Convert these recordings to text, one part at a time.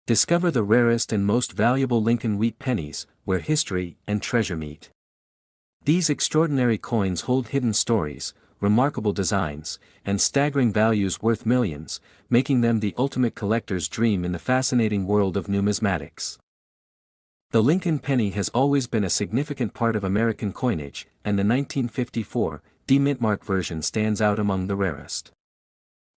Discover the rarest and most valuable Lincoln wheat pennies, where history and treasure meet. These extraordinary coins hold hidden stories, remarkable designs, and staggering values worth millions, making them the ultimate collector's dream in the fascinating world of numismatics. The Lincoln penny has always been a significant part of American coinage, and the 1954 D-Mint version stands out among the rarest.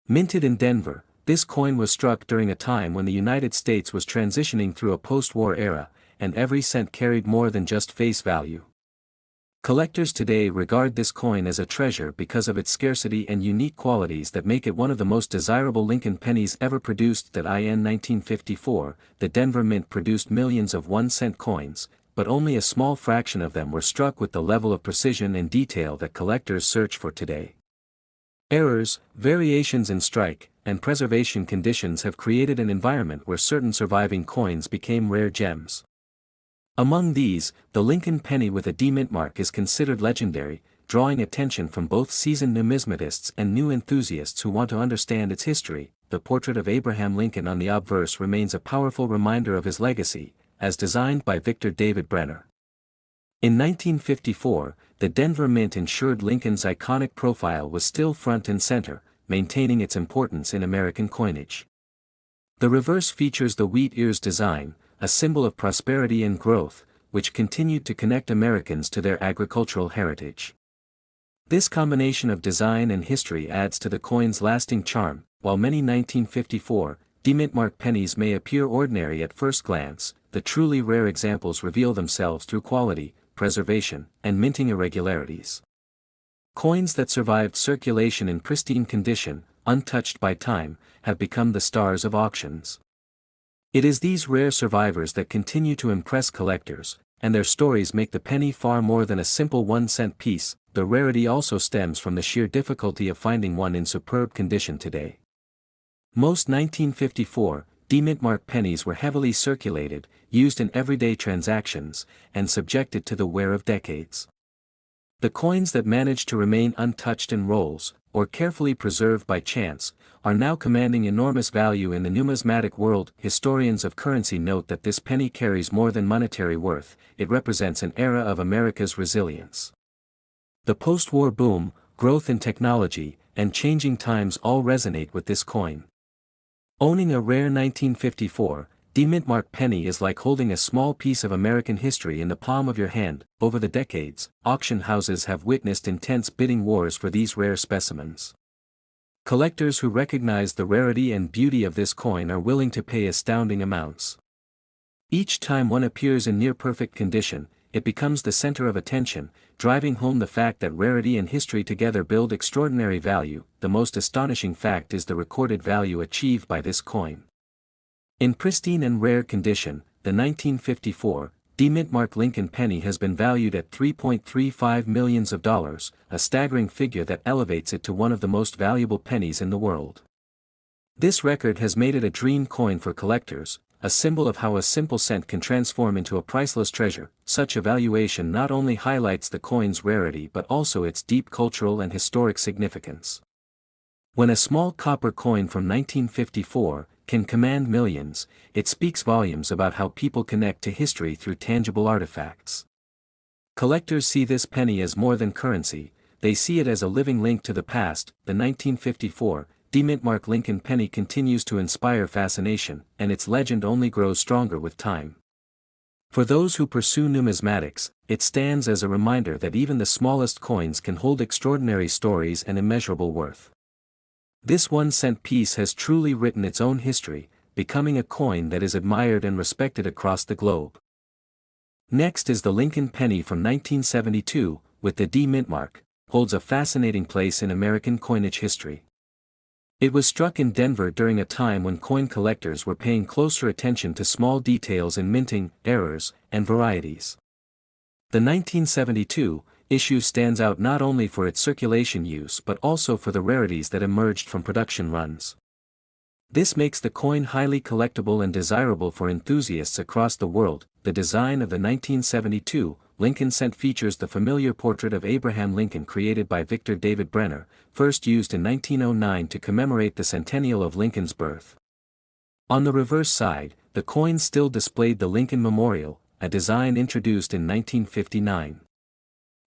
Minted in Denver, this coin was struck during a time when the United States was transitioning through a post-war era, and every cent carried more than just face value. Collectors today regard this coin as a treasure because of its scarcity and unique qualities that make it one of the most desirable Lincoln pennies ever produced. In 1954, the Denver Mint produced millions of 1-cent coins, but only a small fraction of them were struck with the level of precision and detail that collectors search for today. Errors, variations in strike, and preservation conditions have created an environment where certain surviving coins became rare gems. Among these, the Lincoln penny with a D-Mint mark is considered legendary, drawing attention from both seasoned numismatists and new enthusiasts who want to understand its history. The portrait of Abraham Lincoln on the obverse remains a powerful reminder of his legacy, as designed by Victor David Brenner. In 1954, the Denver Mint ensured Lincoln's iconic profile was still front and center, maintaining its importance in American coinage. The reverse features the wheat ears design, a symbol of prosperity and growth, which continued to connect Americans to their agricultural heritage. This combination of design and history adds to the coin's lasting charm. While many 1954 D-Mint pennies may appear ordinary at first glance, the truly rare examples reveal themselves through quality, preservation, and minting irregularities. Coins that survived circulation in pristine condition, untouched by time, have become the stars of auctions. It is these rare survivors that continue to impress collectors, and their stories make the penny far more than a simple 1-cent piece. The rarity also stems from the sheer difficulty of finding one in superb condition today. Most 1954 D-Mint pennies were heavily circulated, used in everyday transactions, and subjected to the wear of decades. The coins that managed to remain untouched in rolls, or carefully preserved by chance, are now commanding enormous value in the numismatic world. Historians of currency note that this penny carries more than monetary worth, it represents an era of America's resilience. The post-war boom, growth in technology, and changing times all resonate with this coin. Owning a rare 1954 D-Mint penny is like holding a small piece of American history in the palm of your hand. Over the decades, auction houses have witnessed intense bidding wars for these rare specimens. Collectors who recognize the rarity and beauty of this coin are willing to pay astounding amounts. Each time one appears in near-perfect condition, it becomes the center of attention, driving home the fact that rarity and history together build extraordinary value. The most astonishing fact is the recorded value achieved by this coin. In pristine and rare condition, the 1954 D-Mint Lincoln penny has been valued at $3.35 million, a staggering figure that elevates it to one of the most valuable pennies in the world. This record has made it a dream coin for collectors, a symbol of how a simple cent can transform into a priceless treasure. Such a valuation not only highlights the coin's rarity but also its deep cultural and historic significance. When a small copper coin from 1954 can command millions, it speaks volumes about how people connect to history through tangible artifacts. Collectors see this penny as more than currency, they see it as a living link to the past. The 1954 D-Mint Lincoln penny continues to inspire fascination, and its legend only grows stronger with time. For those who pursue numismatics, it stands as a reminder that even the smallest coins can hold extraordinary stories and immeasurable worth. This 1-cent piece has truly written its own history, becoming a coin that is admired and respected across the globe. Next is the Lincoln penny from 1972, with the D-Mint holds a fascinating place in American coinage history. It was struck in Denver during a time when coin collectors were paying closer attention to small details in minting, errors, and varieties. The 1972 issue stands out not only for its circulation use but also for the rarities that emerged from production runs. This makes the coin highly collectible and desirable for enthusiasts across the world. The design of the 1972 Lincoln cent features the familiar portrait of Abraham Lincoln created by Victor David Brenner, first used in 1909 to commemorate the centennial of Lincoln's birth. On the reverse side, the coins still displayed the Lincoln Memorial, a design introduced in 1959.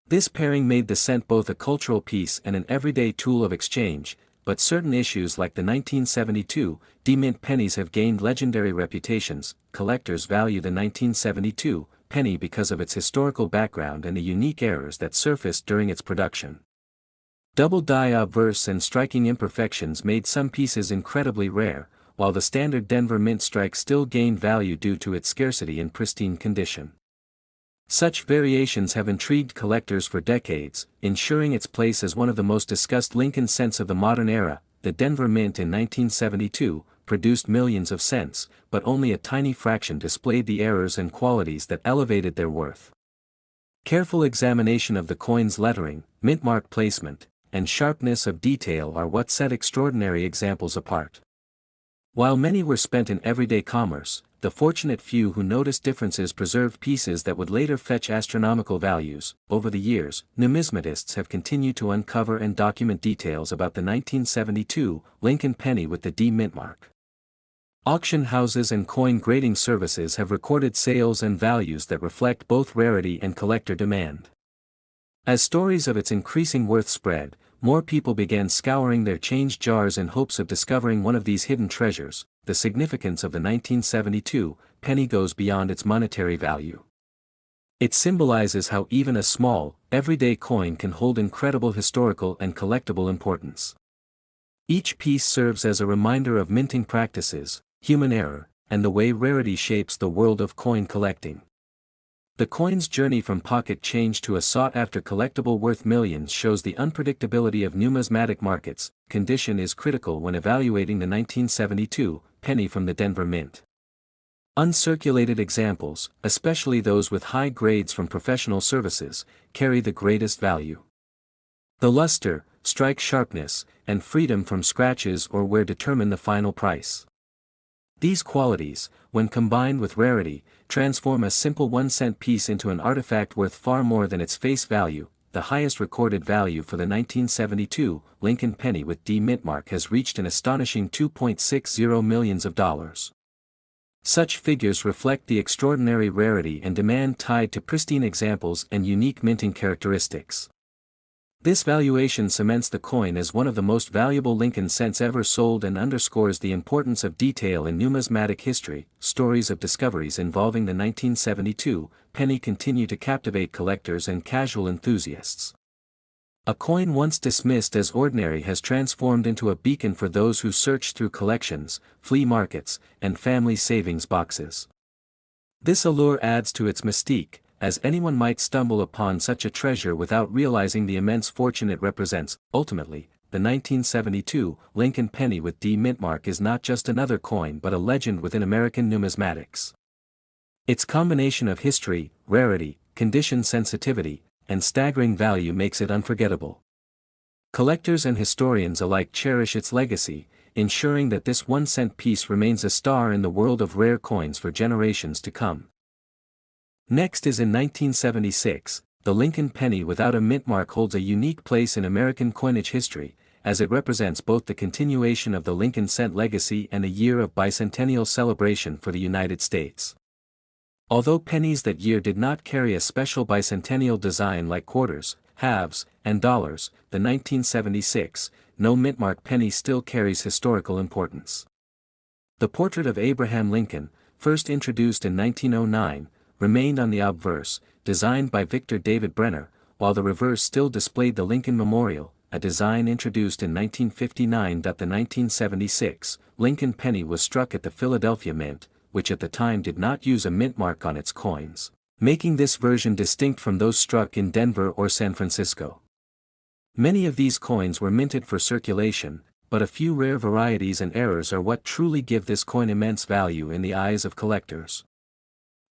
This pairing made the cent both a cultural piece and an everyday tool of exchange, but certain issues like the 1972 D-mint pennies have gained legendary reputations. Collectors value the 1972 penny because of its historical background and the unique errors that surfaced during its production. Double die obverse and striking imperfections made some pieces incredibly rare, while the standard Denver Mint strike still gained value due to its scarcity and pristine condition. Such variations have intrigued collectors for decades, ensuring its place as one of the most discussed Lincoln cents of the modern era. The Denver Mint in 1972 produced millions of cents, but only a tiny fraction displayed the errors and qualities that elevated their worth. Careful examination of the coin's lettering, mint mark placement, and sharpness of detail are what set extraordinary examples apart. While many were spent in everyday commerce, the fortunate few who noticed differences preserved pieces that would later fetch astronomical values. Over the years, numismatists have continued to uncover and document details about the 1972 Lincoln penny with the D mint mark. Auction houses and coin grading services have recorded sales and values that reflect both rarity and collector demand. As stories of its increasing worth spread, more people began scouring their change jars in hopes of discovering one of these hidden treasures. The significance of the 1972 penny goes beyond its monetary value. It symbolizes how even a small, everyday coin can hold incredible historical and collectible importance. Each piece serves as a reminder of minting practices, human error, and the way rarity shapes the world of coin collecting. The coin's journey from pocket change to a sought-after collectible worth millions shows the unpredictability of numismatic markets. Condition is critical when evaluating the 1972 penny from the Denver Mint. Uncirculated examples, especially those with high grades from professional services, carry the greatest value. The luster, strike sharpness, and freedom from scratches or wear determine the final price. These qualities, when combined with rarity, transform a simple 1-cent piece into an artifact worth far more than its face value. The highest recorded value for the 1972 Lincoln penny with D mint mark has reached an astonishing $2.60 million. Such figures reflect the extraordinary rarity and demand tied to pristine examples and unique minting characteristics. This valuation cements the coin as one of the most valuable Lincoln cents ever sold and underscores the importance of detail in numismatic history. Stories of discoveries involving the 1972 penny continue to captivate collectors and casual enthusiasts. A coin once dismissed as ordinary has transformed into a beacon for those who search through collections, flea markets, and family savings boxes. This allure adds to its mystique, as anyone might stumble upon such a treasure without realizing the immense fortune it represents. Ultimately, the 1972 Lincoln penny with D mint mark is not just another coin but a legend within American numismatics. Its combination of history, rarity, condition sensitivity, and staggering value makes it unforgettable. Collectors and historians alike cherish its legacy, ensuring that this 1-cent piece remains a star in the world of rare coins for generations to come. Next is in 1976, the Lincoln penny without a mint mark holds a unique place in American coinage history, as it represents both the continuation of the Lincoln cent legacy and a year of bicentennial celebration for the United States. Although pennies that year did not carry a special bicentennial design like quarters, halves, and dollars, the 1976 no mint mark penny still carries historical importance. The portrait of Abraham Lincoln, first introduced in 1909, remained on the obverse, designed by Victor David Brenner, while the reverse still displayed the Lincoln Memorial, a design introduced in 1959. The 1976 Lincoln penny was struck at the Philadelphia Mint, which at the time did not use a mint mark on its coins, making this version distinct from those struck in Denver or San Francisco. Many of these coins were minted for circulation, but a few rare varieties and errors are what truly give this coin immense value in the eyes of collectors.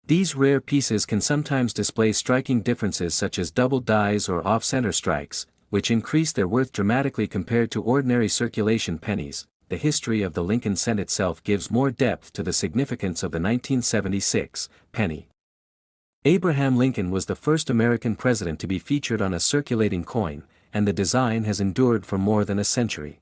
These rare pieces can sometimes display striking differences such as double dies or off-center strikes, which increase their worth dramatically compared to ordinary circulation pennies. The history of the Lincoln cent itself gives more depth to the significance of the 1976 penny. Abraham Lincoln was the first American president to be featured on a circulating coin, and the design has endured for more than a century.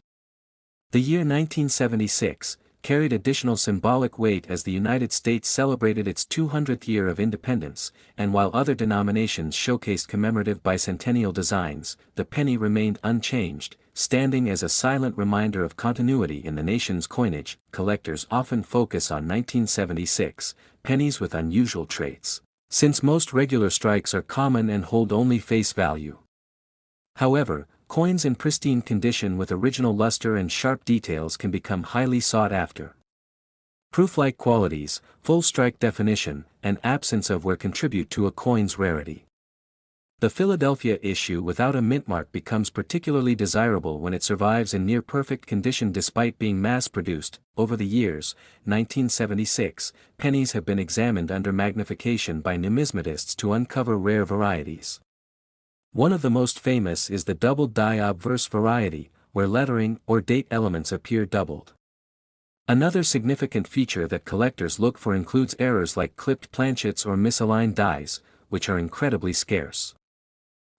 The year 1976, carried additional symbolic weight as the United States celebrated its 200th year of independence, and while other denominations showcased commemorative bicentennial designs, the penny remained unchanged, standing as a silent reminder of continuity in the nation's coinage. Collectors often focus on 1976 pennies with unusual traits, since most regular strikes are common and hold only face value. However, coins in pristine condition with original luster and sharp details can become highly sought after. Proof-like qualities, full strike definition, and absence of wear contribute to a coin's rarity. The Philadelphia issue without a mint mark becomes particularly desirable when it survives in near-perfect condition despite being mass-produced. Over the years, 1976 pennies have been examined under magnification by numismatists to uncover rare varieties. One of the most famous is the doubled die obverse variety, where lettering or date elements appear doubled. Another significant feature that collectors look for includes errors like clipped planchets or misaligned dies, which are incredibly scarce.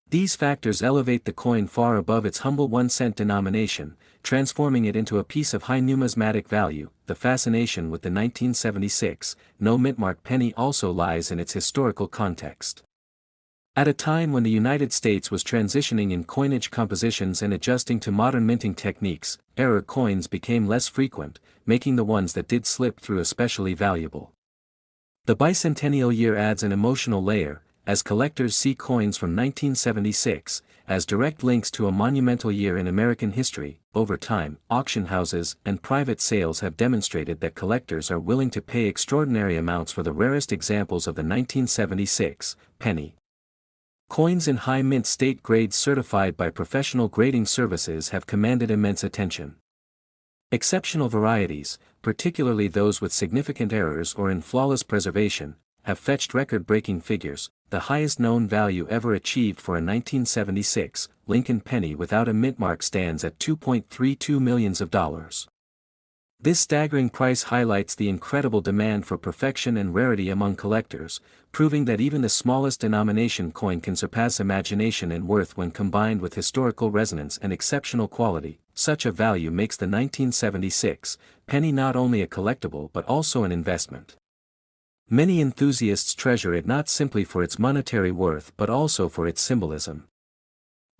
These factors elevate the coin far above its humble 1-cent denomination, transforming it into a piece of high numismatic value. The fascination with the 1976 no mint mark penny also lies in its historical context. At a time when the United States was transitioning in coinage compositions and adjusting to modern minting techniques, error coins became less frequent, making the ones that did slip through especially valuable. The bicentennial year adds an emotional layer, as collectors see coins from 1976 as direct links to a monumental year in American history. Over time, auction houses and private sales have demonstrated that collectors are willing to pay extraordinary amounts for the rarest examples of the 1976 penny. Coins in high mint state grades certified by professional grading services have commanded immense attention. Exceptional varieties, particularly those with significant errors or in flawless preservation, have fetched record-breaking figures. The highest known value ever achieved for a 1976 Lincoln penny without a mint mark stands at $2.32 million. This staggering price highlights the incredible demand for perfection and rarity among collectors, proving that even the smallest denomination coin can surpass imagination in worth when combined with historical resonance and exceptional quality. Such a value makes the 1976 penny not only a collectible but also an investment. Many enthusiasts treasure it not simply for its monetary worth but also for its symbolism.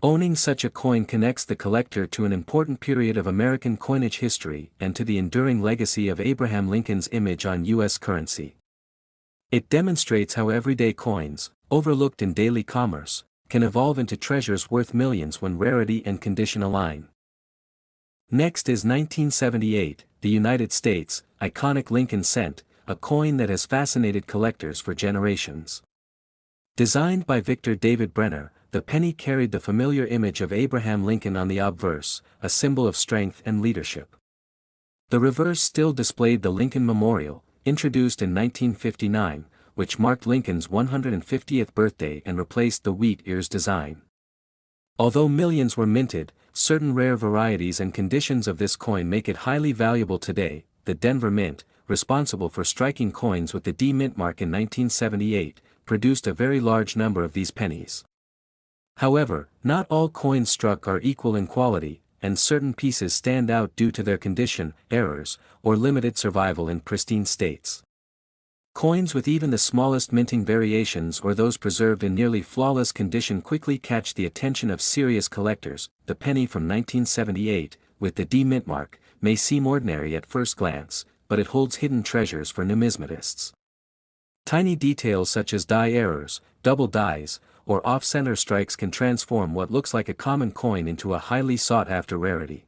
Owning such a coin connects the collector to an important period of American coinage history and to the enduring legacy of Abraham Lincoln's image on U.S. currency. It demonstrates how everyday coins, overlooked in daily commerce, can evolve into treasures worth millions when rarity and condition align. Next is 1978, the United States, iconic Lincoln cent, a coin that has fascinated collectors for generations. Designed by Victor David Brenner, the penny carried the familiar image of Abraham Lincoln on the obverse, a symbol of strength and leadership. The reverse still displayed the Lincoln Memorial, introduced in 1959, which marked Lincoln's 150th birthday and replaced the wheat ears design. Although millions were minted, certain rare varieties and conditions of this coin make it highly valuable today. The Denver Mint, responsible for striking coins with the D mint mark in 1978, produced a very large number of these pennies. However, not all coins struck are equal in quality, and certain pieces stand out due to their condition, errors, or limited survival in pristine states. Coins with even the smallest minting variations or those preserved in nearly flawless condition quickly catch the attention of serious collectors. The penny from 1978, with the D mint mark, may seem ordinary at first glance, but it holds hidden treasures for numismatists. Tiny details such as die errors, double dies, or off-center strikes can transform what looks like a common coin into a highly sought-after rarity.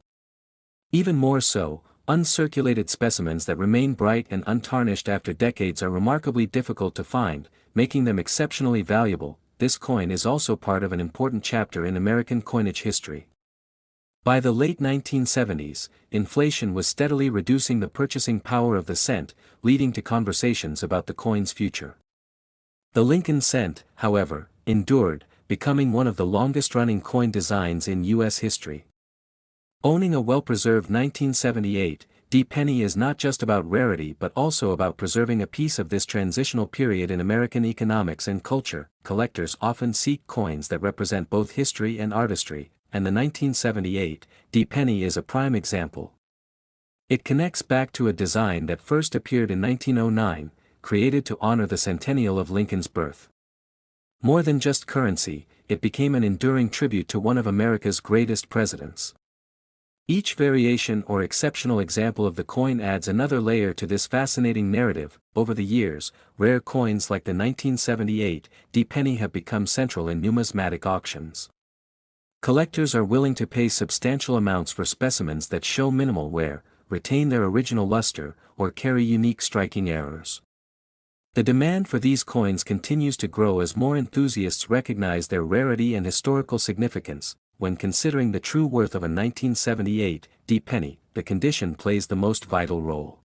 Even more so, uncirculated specimens that remain bright and untarnished after decades are remarkably difficult to find, making them exceptionally valuable. This coin is also part of an important chapter in American coinage history. By the late 1970s, inflation was steadily reducing the purchasing power of the cent, leading to conversations about the coin's future. The Lincoln cent, however, endured, becoming one of the longest-running coin designs in U.S. history. Owning a well-preserved 1978 D penny is not just about rarity but also about preserving a piece of this transitional period in American economics and culture. Collectors often seek coins that represent both history and artistry, and the 1978 D penny is a prime example. It connects back to a design that first appeared in 1909, created to honor the centennial of Lincoln's birth. More than just currency, it became an enduring tribute to one of America's greatest presidents. Each variation or exceptional example of the coin adds another layer to this fascinating narrative. Over the years, rare coins like the 1978 D-penny have become central in numismatic auctions. Collectors are willing to pay substantial amounts for specimens that show minimal wear, retain their original luster, or carry unique striking errors. The demand for these coins continues to grow as more enthusiasts recognize their rarity and historical significance. When considering the true worth of a 1978 D-penny, the condition plays the most vital role.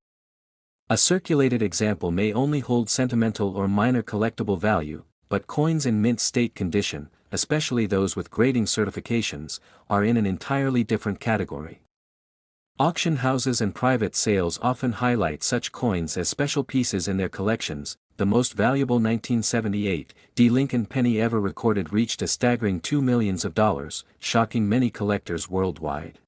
A circulated example may only hold sentimental or minor collectible value, but coins in mint state condition, especially those with grading certifications, are in an entirely different category. Auction houses and private sales often highlight such coins as special pieces in their collections. The most valuable 1978 D Lincoln penny ever recorded reached a staggering $2 million, shocking many collectors worldwide.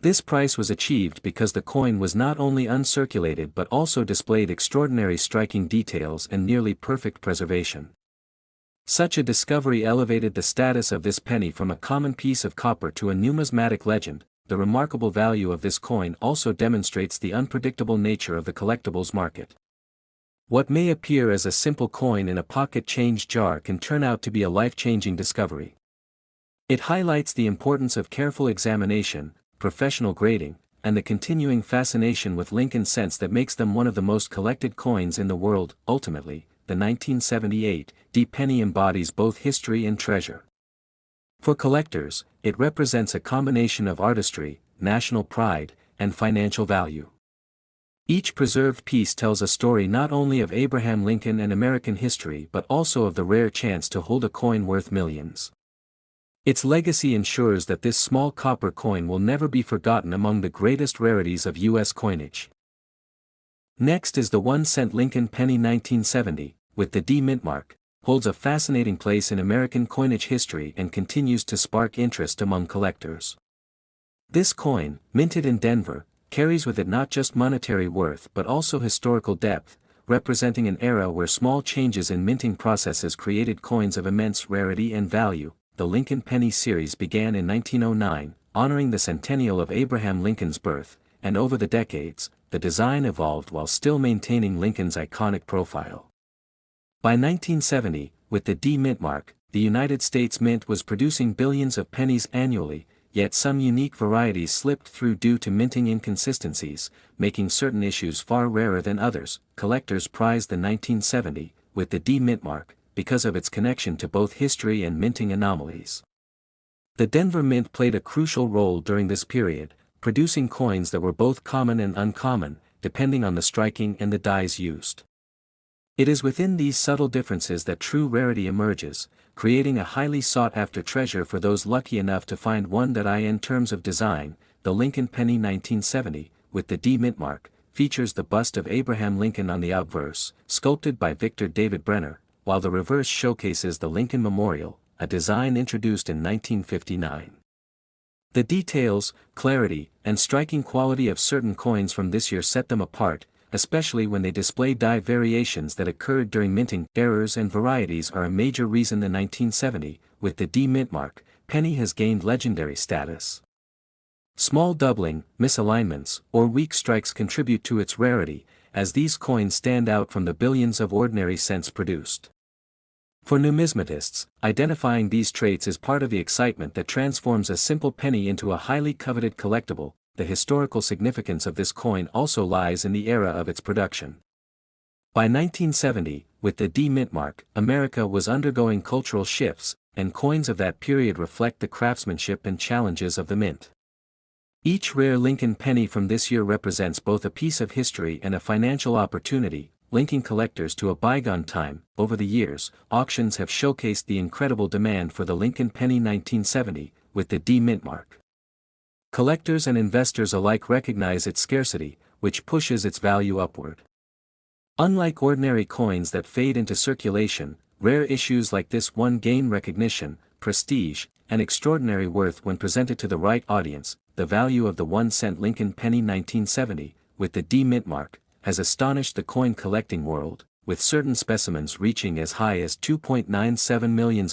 This price was achieved because the coin was not only uncirculated but also displayed extraordinary striking details and nearly perfect preservation. Such a discovery elevated the status of this penny from a common piece of copper to a numismatic legend. The remarkable value of this coin also demonstrates the unpredictable nature of the collectibles market. What may appear as a simple coin in a pocket change jar can turn out to be a life-changing discovery. It highlights the importance of careful examination, professional grading, and the continuing fascination with Lincoln cents that makes them one of the most collected coins in the world. Ultimately, the 1978 D-penny embodies both history and treasure. For collectors, it represents a combination of artistry, national pride, and financial value. Each preserved piece tells a story not only of Abraham Lincoln and American history but also of the rare chance to hold a coin worth millions. Its legacy ensures that this small copper coin will never be forgotten among the greatest rarities of U.S. coinage. Next is the 1-cent Lincoln penny 1970, with the D mint mark, holds a fascinating place in American coinage history and continues to spark interest among collectors. This coin, minted in Denver, carries with it not just monetary worth but also historical depth, representing an era where small changes in minting processes created coins of immense rarity and value. The Lincoln Penny series began in 1909, honoring the centennial of Abraham Lincoln's birth, and over the decades, the design evolved while still maintaining Lincoln's iconic profile. By 1970, with the D mint mark, the United States Mint was producing billions of pennies annually, yet some unique varieties slipped through due to minting inconsistencies, making certain issues far rarer than others. Collectors prized the 1970, with the D mint mark, because of its connection to both history and minting anomalies. The Denver Mint played a crucial role during this period, producing coins that were both common and uncommon, depending on the striking and the dies used. It is within these subtle differences that true rarity emerges, creating a highly sought-after treasure for those lucky enough to find one that in terms of design, the Lincoln Penny 1970, with the D mint mark, features the bust of Abraham Lincoln on the obverse, sculpted by Victor David Brenner, while the reverse showcases the Lincoln Memorial, a design introduced in 1959. The details, clarity, and striking quality of certain coins from this year set them apart, especially when they display die variations that occurred during minting. Errors and varieties are a major reason the 1970, with the D mint mark, penny has gained legendary status. Small doubling, misalignments, or weak strikes contribute to its rarity, as these coins stand out from the billions of ordinary cents produced. For numismatists, identifying these traits is part of the excitement that transforms a simple penny into a highly coveted collectible. The historical significance of this coin also lies in the era of its production. By 1970, with the D mint mark, America was undergoing cultural shifts, and coins of that period reflect the craftsmanship and challenges of the mint. Each rare Lincoln penny from this year represents both a piece of history and a financial opportunity, linking collectors to a bygone time. Over the years, auctions have showcased the incredible demand for the Lincoln Penny 1970, with the D mint mark. Collectors and investors alike recognize its scarcity, which pushes its value upward. Unlike ordinary coins that fade into circulation, rare issues like this one gain recognition, prestige, and extraordinary worth when presented to the right audience. the value of the 1-cent Lincoln penny 1970, with the D mint mark, has astonished the coin collecting world, with certain specimens reaching as high as $2.97 million.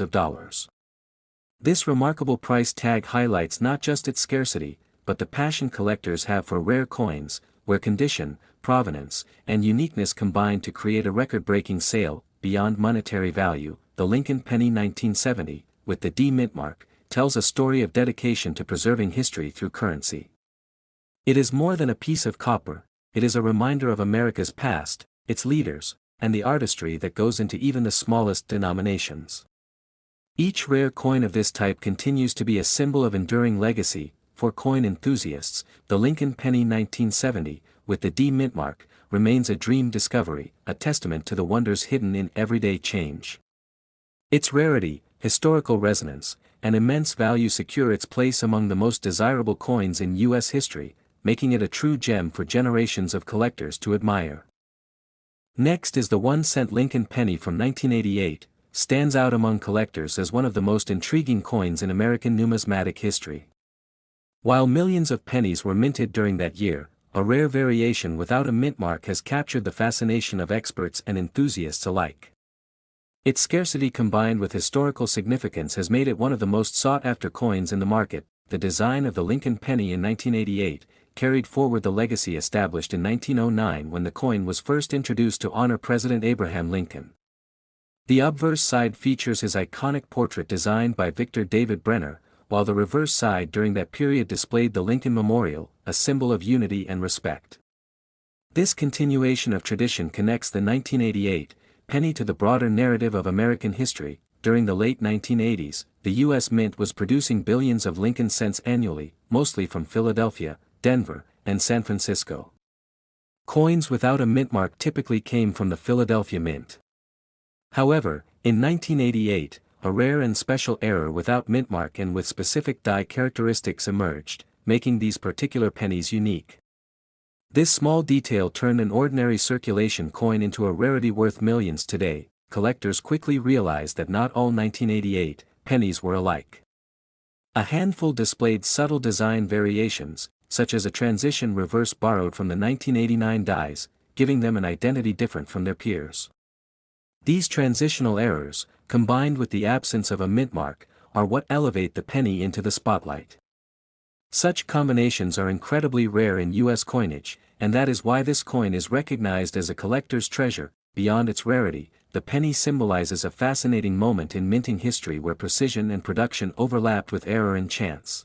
This remarkable price tag highlights not just its scarcity, but the passion collectors have for rare coins, where condition, provenance, and uniqueness combine to create a record-breaking sale. Beyond monetary value, the Lincoln penny 1970, with the D mint mark, tells a story of dedication to preserving history through currency. It is more than a piece of copper, it is a reminder of America's past, its leaders, and the artistry that goes into even the smallest denominations. Each rare coin of this type continues to be a symbol of enduring legacy. For coin enthusiasts, the Lincoln penny 1970, with the D mint mark, remains a dream discovery, a testament to the wonders hidden in everyday change. Its rarity, historical resonance, and immense value secure its place among the most desirable coins in U.S. history, making it a true gem for generations of collectors to admire. Next is the 1-cent Lincoln penny from 1988, stands out among collectors as one of the most intriguing coins in American numismatic history. While millions of pennies were minted during that year, a rare variation without a mint mark has captured the fascination of experts and enthusiasts alike. Its scarcity combined with historical significance has made it one of the most sought-after coins in the market. The design of the Lincoln penny in 1988 carried forward the legacy established in 1909 when the coin was first introduced to honor President Abraham Lincoln. The obverse side features his iconic portrait designed by Victor David Brenner, while the reverse side during that period displayed the Lincoln Memorial, a symbol of unity and respect. This continuation of tradition connects the 1988 penny to the broader narrative of American history. During the late 1980s, the U.S. Mint was producing billions of Lincoln cents annually, mostly from Philadelphia, Denver, and San Francisco. Coins without a mint mark typically came from the Philadelphia Mint. However, in 1988, a rare and special error without mint mark and with specific die characteristics emerged, making these particular pennies unique. This small detail turned an ordinary circulation coin into a rarity worth millions today. Collectors quickly realized that not all 1988 pennies were alike. A handful displayed subtle design variations, such as a transition reverse borrowed from the 1989 dies, giving them an identity different from their peers. These transitional errors, combined with the absence of a mint mark, are what elevate the penny into the spotlight. Such combinations are incredibly rare in U.S. coinage, and that is why this coin is recognized as a collector's treasure. Beyond its rarity, the penny symbolizes a fascinating moment in minting history where precision and production overlapped with error and chance.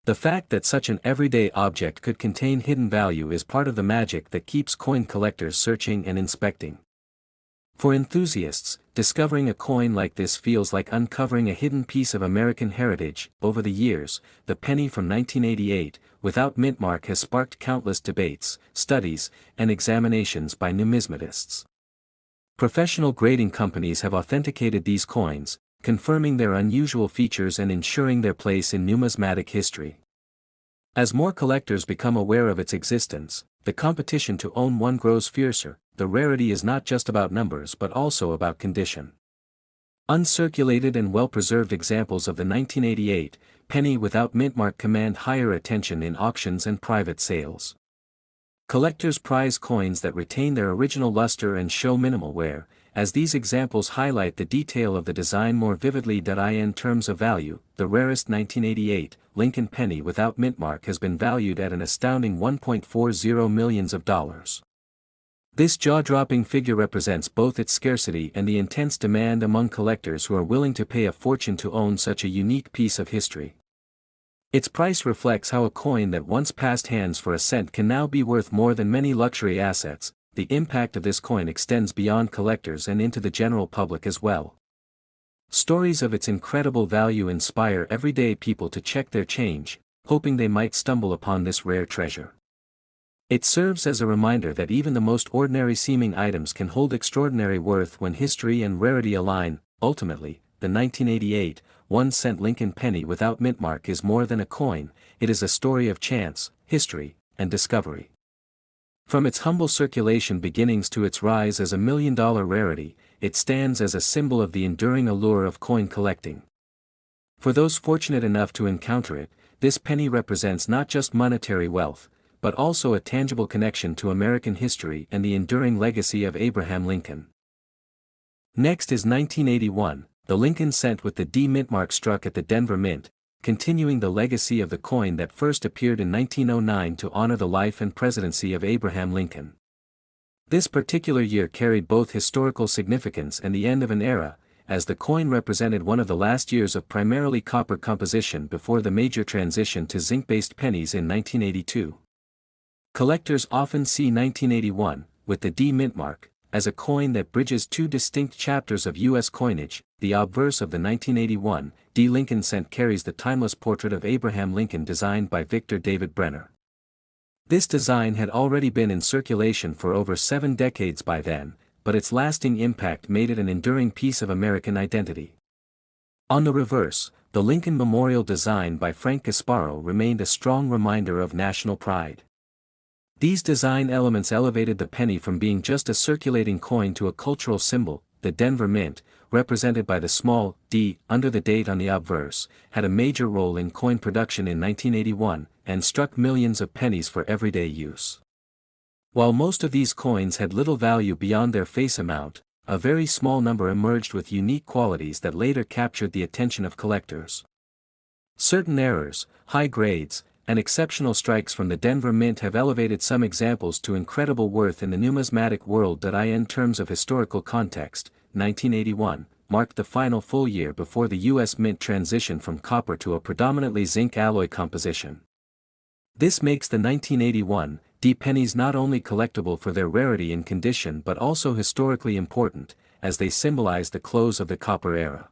The fact that such an everyday object could contain hidden value is part of the magic that keeps coin collectors searching and inspecting. For enthusiasts, discovering a coin like this feels like uncovering a hidden piece of American heritage. Over the years, the penny from 1988, without mint mark, has sparked countless debates, studies, and examinations by numismatists. Professional grading companies have authenticated these coins, confirming their unusual features and ensuring their place in numismatic history. As more collectors become aware of its existence, the competition to own one grows fiercer. The rarity is not just about numbers but also about condition. Uncirculated and well-preserved examples of the 1988 penny without mint mark command higher attention in auctions and private sales. Collectors prize coins that retain their original luster and show minimal wear, as these examples highlight the detail of the design more vividly. In terms of value, the rarest 1988 Lincoln penny without mint mark has been valued at an astounding $1.40 million. This jaw-dropping figure represents both its scarcity and the intense demand among collectors who are willing to pay a fortune to own such a unique piece of history. Its price reflects how a coin that once passed hands for a cent can now be worth more than many luxury assets. The impact of this coin extends beyond collectors and into the general public as well. Stories of its incredible value inspire everyday people to check their change, hoping they might stumble upon this rare treasure. It serves as a reminder that even the most ordinary-seeming items can hold extraordinary worth when history and rarity align. Ultimately, the 1988 1-cent Lincoln penny without mint mark is more than a coin, it is a story of chance, history, and discovery. From its humble circulation beginnings to its rise as a million-dollar rarity, it stands as a symbol of the enduring allure of coin collecting. For those fortunate enough to encounter it, this penny represents not just monetary wealth, but also a tangible connection to American history and the enduring legacy of Abraham Lincoln. Next is 1981, the Lincoln cent with the D mint mark struck at the Denver Mint, continuing the legacy of the coin that first appeared in 1909 to honor the life and presidency of Abraham Lincoln. This particular year carried both historical significance and the end of an era, as the coin represented one of the last years of primarily copper composition before the major transition to zinc-based pennies in 1982. Collectors often see 1981, with the D mint mark, as a coin that bridges two distinct chapters of U.S. coinage. The obverse of the 1981 D Lincoln cent carries the timeless portrait of Abraham Lincoln designed by Victor David Brenner. This design had already been in circulation for over 7 decades by then, but its lasting impact made it an enduring piece of American identity. On the reverse, the Lincoln Memorial design by Frank Gasparo remained a strong reminder of national pride. These design elements elevated the penny from being just a circulating coin to a cultural symbol. The Denver Mint, represented by the small d under the date on the obverse, had a major role in coin production in 1981, and struck millions of pennies for everyday use. While most of these coins had little value beyond their face amount, a very small number emerged with unique qualities that later captured the attention of collectors. Certain errors, high grades, and exceptional strikes from the Denver Mint have elevated some examples to incredible worth in the numismatic world. In terms of historical context, 1981 marked the final full year before the U.S. Mint transitioned from copper to a predominantly zinc alloy composition. This makes the 1981 D pennies not only collectible for their rarity and condition but also historically important, as they symbolize the close of the copper era.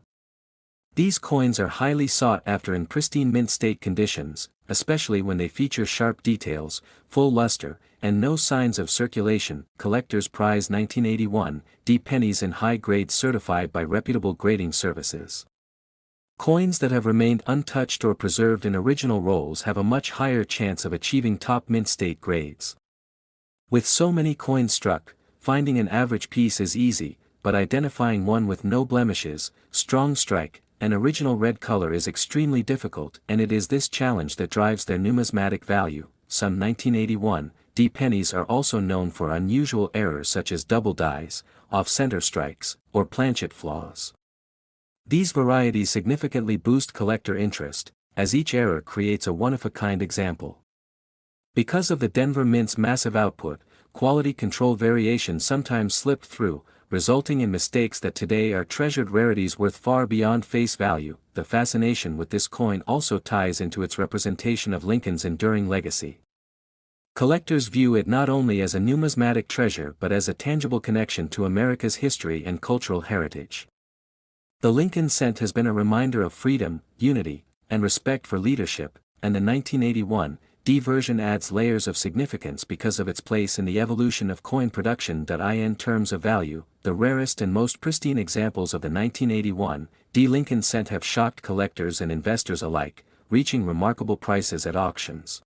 These coins are highly sought after in pristine mint state conditions, especially when they feature sharp details, full luster, and no signs of circulation. Collectors prize 1981 D pennies in high grades certified by reputable grading services. Coins that have remained untouched or preserved in original rolls have a much higher chance of achieving top mint state grades. With so many coins struck, finding an average piece is easy, but identifying one with no blemishes, strong strike, and original red color is extremely difficult, and it is this challenge that drives their numismatic value. Some 1981 D pennies are also known for unusual errors such as double dies, off-center strikes, or planchet flaws. These varieties significantly boost collector interest, as each error creates a one-of-a-kind example. Because of the Denver Mint's massive output, quality control variations sometimes slipped through, resulting in mistakes that today are treasured rarities worth far beyond face value. The fascination with this coin also ties into its representation of Lincoln's enduring legacy. Collectors view it not only as a numismatic treasure but as a tangible connection to America's history and cultural heritage. The Lincoln cent has been a reminder of freedom, unity, and respect for leadership, and the 1981 D version adds layers of significance because of its place in the evolution of coin production. In terms of value, the rarest and most pristine examples of the 1981 D Lincoln cent have shocked collectors and investors alike, reaching remarkable prices at auctions.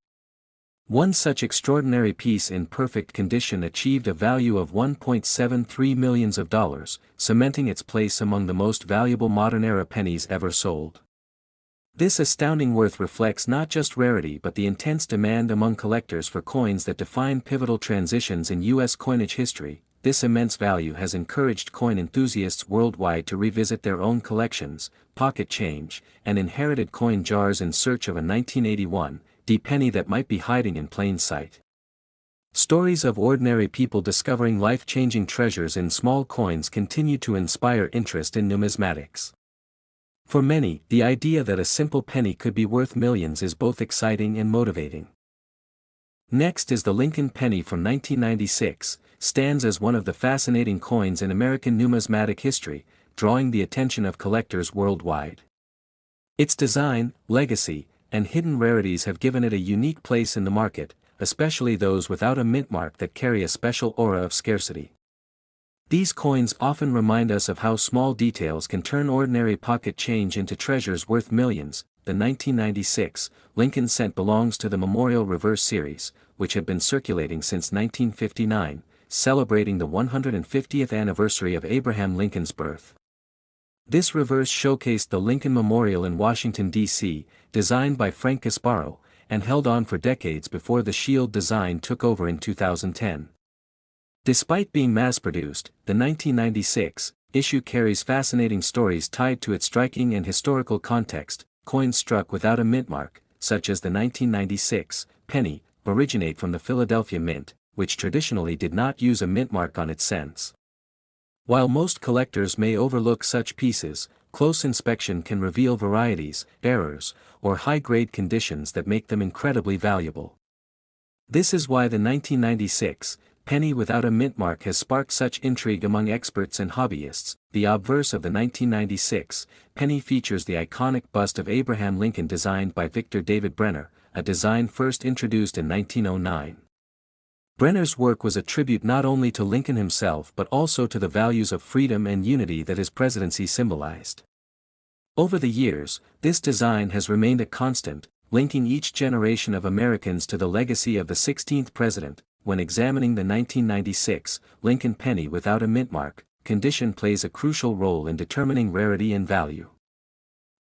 One such extraordinary piece in perfect condition achieved a value of $1.73 million, cementing its place among the most valuable modern-era pennies ever sold. This astounding worth reflects not just rarity but the intense demand among collectors for coins that define pivotal transitions in U.S. coinage history. This immense value has encouraged coin enthusiasts worldwide to revisit their own collections, pocket change, and inherited coin jars in search of a 1981 D penny that might be hiding in plain sight. Stories of ordinary people discovering life-changing treasures in small coins continue to inspire interest in numismatics. For many, the idea that a simple penny could be worth millions is both exciting and motivating. Next is the Lincoln penny from 1996, stands as one of the fascinating coins in American numismatic history, drawing the attention of collectors worldwide. Its design, legacy, and hidden rarities have given it a unique place in the market, especially those without a mint mark that carry a special aura of scarcity. These coins often remind us of how small details can turn ordinary pocket change into treasures worth millions. The 1996 Lincoln cent belongs to the Memorial Reverse series, which had been circulating since 1959, celebrating the 150th anniversary of Abraham Lincoln's birth. This reverse showcased the Lincoln Memorial in Washington, D.C., designed by Frank Gasparo, and held on for decades before the shield design took over in 2010. Despite being mass-produced, the 1996 issue carries fascinating stories tied to its striking and historical context. Coins struck without a mint mark, such as the 1996 penny, originate from the Philadelphia Mint, which traditionally did not use a mint mark on its cents. While most collectors may overlook such pieces, close inspection can reveal varieties, errors, or high-grade conditions that make them incredibly valuable. This is why the 1996 penny without a mint mark has sparked such intrigue among experts and hobbyists. The obverse of the 1996 penny features the iconic bust of Abraham Lincoln designed by Victor David Brenner, a design first introduced in 1909. Brenner's work was a tribute not only to Lincoln himself but also to the values of freedom and unity that his presidency symbolized. Over the years, this design has remained a constant, linking each generation of Americans to the legacy of the 16th president. When examining the 1996 Lincoln penny without a mint mark, condition plays a crucial role in determining rarity and value.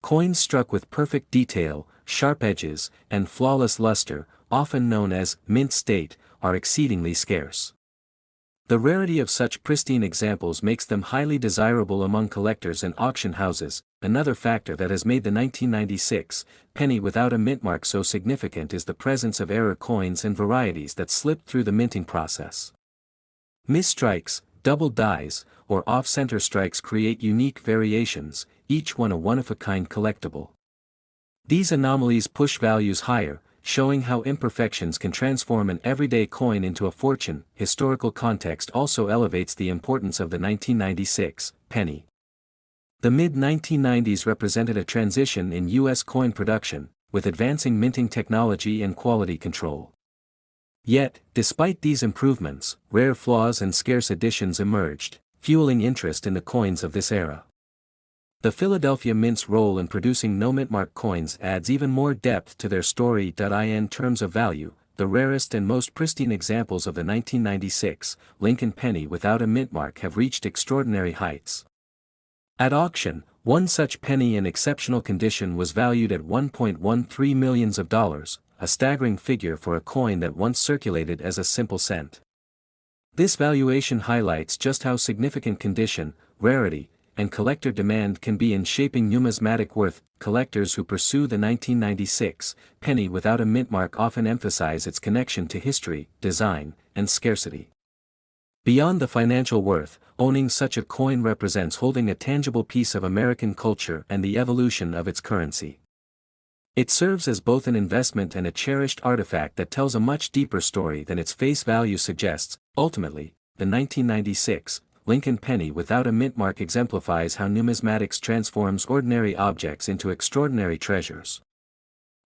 Coins struck with perfect detail, sharp edges, and flawless luster, often known as mint state, are exceedingly scarce. The rarity of such pristine examples makes them highly desirable among collectors and auction houses. Another factor that has made the 1996 penny without a mint mark so significant is the presence of error coins and varieties that slipped through the minting process. Misstrikes, double dies, or off-center strikes create unique variations, each one a one-of-a-kind collectible. These anomalies push values higher, showing how imperfections can transform an everyday coin into a fortune. Historical context also elevates the importance of the 1996 penny. The mid-1990s represented a transition in U.S. coin production, with advancing minting technology and quality control. Yet, despite these improvements, rare flaws and scarce editions emerged, fueling interest in the coins of this era. The Philadelphia Mint's role in producing no-mint mark coins adds even more depth to their story. In terms of value, the rarest and most pristine examples of the 1996 Lincoln penny without a mint mark have reached extraordinary heights. At auction, one such penny in exceptional condition was valued at $1.13 million, a staggering figure for a coin that once circulated as a simple cent. This valuation highlights just how significant condition, rarity, and collector demand can be in shaping numismatic worth. Collectors who pursue the 1996 penny without a mint mark often emphasize its connection to history, design, and scarcity. Beyond the financial worth, owning such a coin represents holding a tangible piece of American culture and the evolution of its currency. It serves as both an investment and a cherished artifact that tells a much deeper story than its face value suggests. Ultimately, the 1996 Lincoln penny without a mint mark exemplifies how numismatics transforms ordinary objects into extraordinary treasures.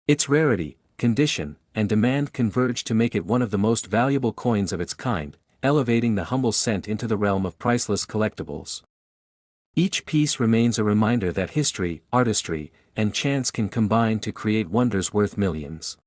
Its rarity, condition, and demand converge to make it one of the most valuable coins of its kind, elevating the humble cent into the realm of priceless collectibles. Each piece remains a reminder that history, artistry, and chance can combine to create wonders worth millions.